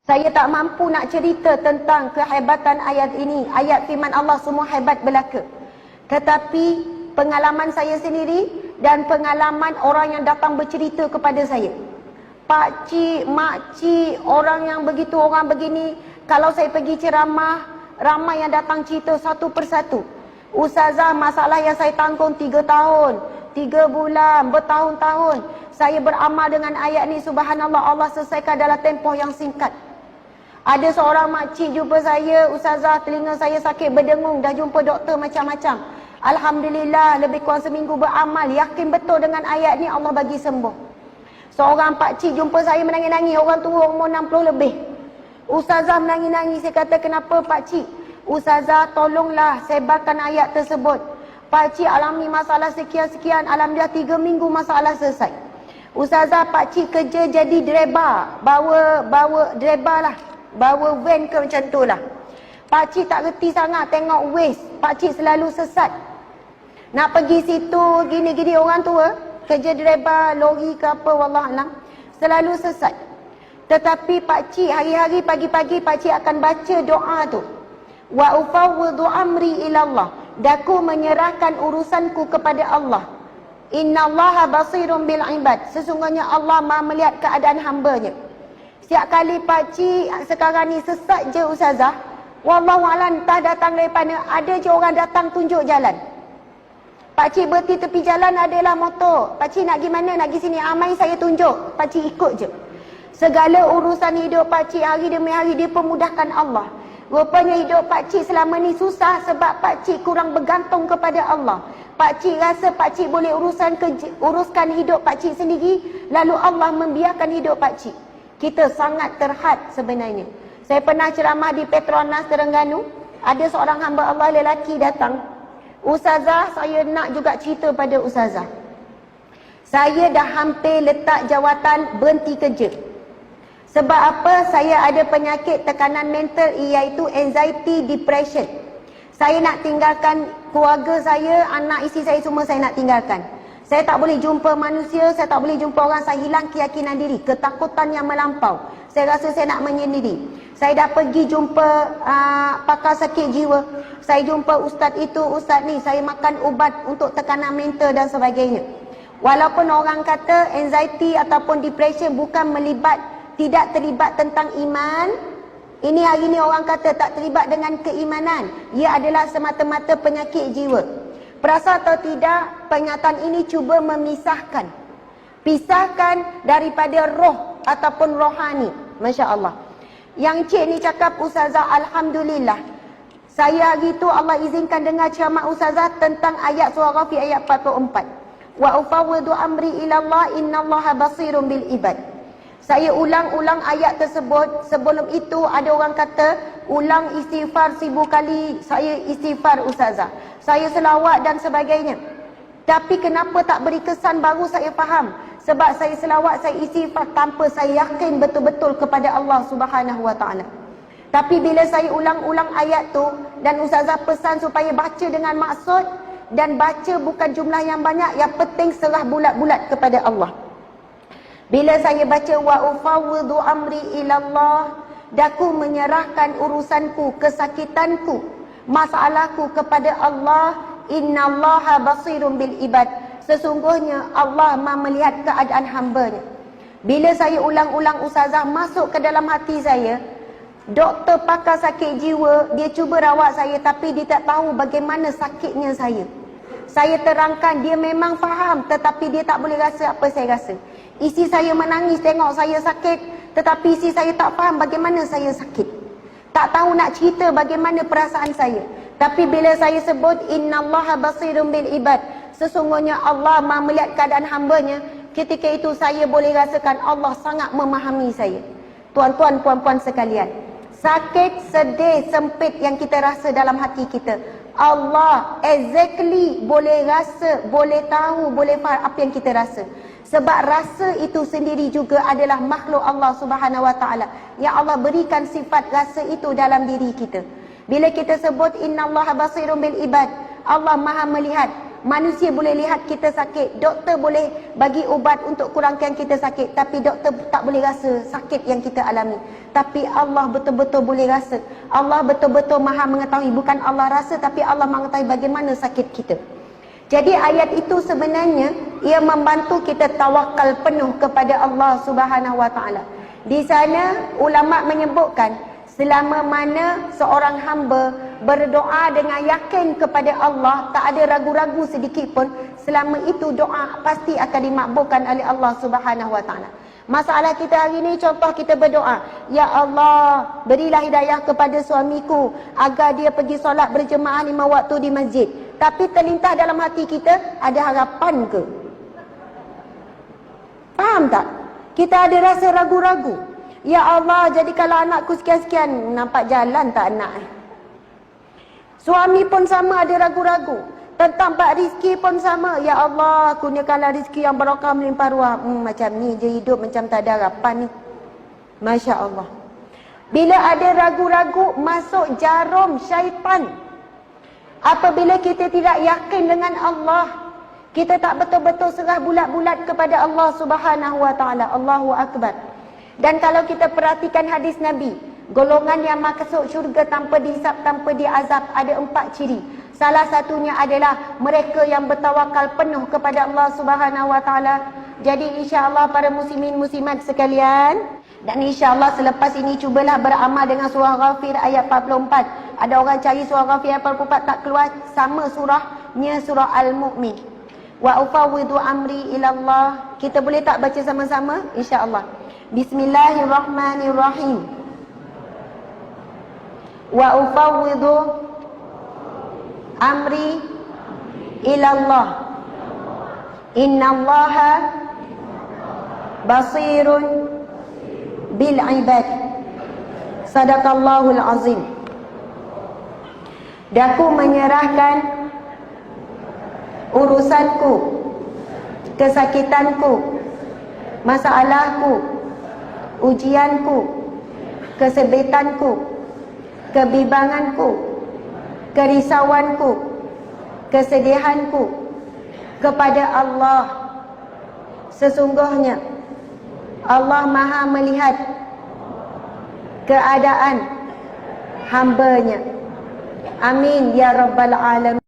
Saya tak mampu nak cerita tentang kehebatan ayat ini. Ayat firman Allah semua hebat belaka. Tetapi pengalaman saya sendiri dan pengalaman orang yang datang bercerita kepada saya. Pak cik, mak cik, orang yang begitu, orang begini. Kalau saya pergi ceramah, ramai yang datang cerita satu persatu. Ustazah, masalah yang saya tanggung 3 tahun, 3 bulan, bertahun-tahun. Saya beramal dengan ayat ni, subhanallah, Allah selesaikan dalam tempoh yang singkat. Ada seorang makcik jumpa saya, ustazah, telinga saya sakit berdengung, dah jumpa doktor macam-macam. Alhamdulillah, lebih kurang seminggu beramal, yakin betul dengan ayat ni Allah bagi sembuh. Seorang pakcik jumpa saya menangis-nangis, orang tua umur 60 lebih. Ustazah menangis-nangis, saya kata, kenapa pakcik? Ustazah, tolonglah sebarkan ayat tersebut. Pakcik alami masalah sekian-sekian, alhamdulillah 3 minggu masalah selesai. Ustazah, pakcik kerja jadi driver, bawa driver lah. Bawa van ke macam tu lah. Pakcik tak reti sangat tengok waste. Pakcik selalu sesat. Nak pergi situ, gini-gini, orang tua kerja driver, lori ke apa, wallahualam, selalu sesat. Tetapi pakcik hari-hari pagi-pagi pakcik akan baca doa tu. Wa ufawwidu amri ilallah. Daku menyerahkan urusanku kepada Allah. Innallaha basirun bil ibad. Sesungguhnya Allah Maha melihat keadaan hamba-Nya. Setiap kali pakcik sekarang ni sesat je ustazah, wallahualam, entah datang daripada, ada je orang datang tunjuk jalan. Pakcik berhenti tepi jalan, adalah motor. Pakcik nak pergi mana, nak pergi sini, amai saya tunjuk. Pakcik ikut je. Segala urusan hidup pakcik hari demi hari dipermudahkan Allah. Rupanya hidup pakcik selama ni susah sebab pakcik kurang bergantung kepada Allah. Pakcik rasa pakcik boleh uruskan hidup pakcik sendiri, lalu Allah membiarkan hidup pakcik. Kita sangat terhad sebenarnya. Saya pernah ceramah di Petronas Terengganu. Ada seorang hamba Allah lelaki datang. Ustazah, saya nak juga cerita pada ustazah. Saya dah hampir letak jawatan berhenti kerja. Sebab apa? Saya ada penyakit tekanan mental, iaitu anxiety, depression. Saya nak tinggalkan keluarga saya, anak isteri saya semua saya nak tinggalkan. Saya tak boleh jumpa manusia, saya tak boleh jumpa orang, saya hilang keyakinan diri, ketakutan yang melampau. Saya rasa saya nak menyendiri. Saya dah pergi jumpa pakar sakit jiwa. Saya jumpa ustaz itu, ustaz ni, saya makan ubat untuk tekanan mental dan sebagainya. Walaupun orang kata anxiety ataupun depression bukan tidak terlibat tentang iman. Ini hari ni orang kata tak terlibat dengan keimanan. Ia adalah semata-mata penyakit jiwa. Perasa atau tidak, pernyataan ini cuba memisahkan. Pisahkan daripada roh ataupun rohani. Masya Allah. Yang cik ni cakap, ustazah, alhamdulillah. Saya hari tu Allah izinkan dengar ceramah ustazah tentang ayat surah Ghafir ayat 44. Wa ufawwidu amri ilallah innallaha basirun bil ibad. Saya ulang-ulang ayat tersebut. Sebelum itu ada orang kata, ulang istighfar 1000 kali. Saya istighfar ustazah, saya selawat dan sebagainya. Tapi kenapa tak beri kesan, baru saya faham. Sebab saya selawat, saya istighfar tanpa saya yakin betul-betul kepada Allah Subhanahu Wa Taala. Tapi bila saya ulang-ulang ayat tu, dan ustazah pesan supaya baca dengan maksud, dan baca bukan jumlah yang banyak, yang penting serah bulat-bulat kepada Allah. Bila saya baca wa ufawwidu amri ilallah, daku menyerahkan urusanku, kesakitanku, masalahku kepada Allah. Innallaha basirun bil ibad. Sesungguhnya Allah Maha melihat keadaan hamba-Nya. Bila saya ulang-ulang ustazah, masuk ke dalam hati saya. Doktor pakar sakit jiwa, dia cuba rawat saya, tapi dia tak tahu bagaimana sakitnya saya. Saya terangkan, dia memang faham, tetapi dia tak boleh rasa apa saya rasa. Isteri saya menangis tengok saya sakit, tetapi isteri saya tak faham bagaimana saya sakit. Tak tahu nak cerita bagaimana perasaan saya. Tapi bila saya sebut innallaha basirun bil ibad, sesungguhnya Allah Maha melihat keadaan hamba-Nya, ketika itu saya boleh rasakan Allah sangat memahami saya. Tuan-tuan, puan-puan sekalian, sakit, sedih, sempit yang kita rasa dalam hati kita, Allah exactly boleh rasa, boleh tahu, boleh faham apa yang kita rasa. Sebab rasa itu sendiri juga adalah makhluk Allah Subhanahu Wa Taala, yang Allah berikan sifat rasa itu dalam diri kita. Bila kita sebut innallaha basirun bil ibad, Allah Maha melihat, Manusia boleh lihat kita sakit, doktor boleh bagi ubat untuk kurangkan kita sakit, tapi doktor tak boleh rasa sakit yang kita alami. Tapi Allah betul-betul boleh rasa. Allah betul-betul maha mengetahui. Bukan Allah rasa, tapi Allah mengetahui bagaimana sakit kita. Jadi ayat itu sebenarnya ia membantu kita tawakal penuh kepada Allah Subhanahu Wa Taala. Di sana ulama menyebutkan selama mana seorang hamba berdoa dengan yakin kepada Allah, tak ada ragu-ragu sedikit pun, selama itu doa pasti akan dimakbulkan oleh Allah Subhanahu Wa Taala. Masalah kita hari ini, contoh kita berdoa, ya Allah, berilah hidayah kepada suamiku agar dia pergi solat berjemaah 5 waktu di masjid. Tapi terlintas dalam hati kita, ada harapan ke? Faham tak? Kita ada rasa ragu-ragu. Ya Allah, jadikanlah anakku sekian-sekian. Nampak jalan tak anak? Suami pun sama, ada ragu-ragu. Tentang bab rizki pun sama. Ya Allah, kurniakanlah rizki yang barakah melimpah ruah. Macam ni je hidup, macam tak ada harapan ni. Masya Allah. Bila ada ragu-ragu, masuk jarum syaitan. Apabila kita tidak yakin dengan Allah, kita tak betul-betul serah bulat-bulat kepada Allah Subhanahu Wa Taala. Allahu Akbar. Dan kalau kita perhatikan hadis Nabi, golongan yang masuk syurga tanpa dihisap, tanpa diazab, ada 4 ciri. Salah satunya adalah mereka yang bertawakal penuh kepada Allah Subhanahu Wa Taala. Jadi insya-Allah para muslimin muslimat sekalian, dan insya-Allah selepas ini cubalah beramal dengan surah Ghafir ayat 44. Ada orang cari surah Ghafir ayat 44 tak keluar, sama surahnya surah Al-Mu'min. Wa ufawwidu amri ila Allah. Kita boleh tak baca sama-sama? Insya-Allah. Bismillahirrahmanirrahim. Wa ufawwidu amri ila Allah. Innallaha basirun bil ibad. Sadaqallahul azim. Daku menyerahkan urusanku, kesakitanku, masalahku, ujianku, kesebitanku, kebimbanganku, kerisauanku, kesedihanku kepada Allah. Sesungguhnya Allah Maha melihat keadaan hamba-Nya. Amin ya rabbal alamin.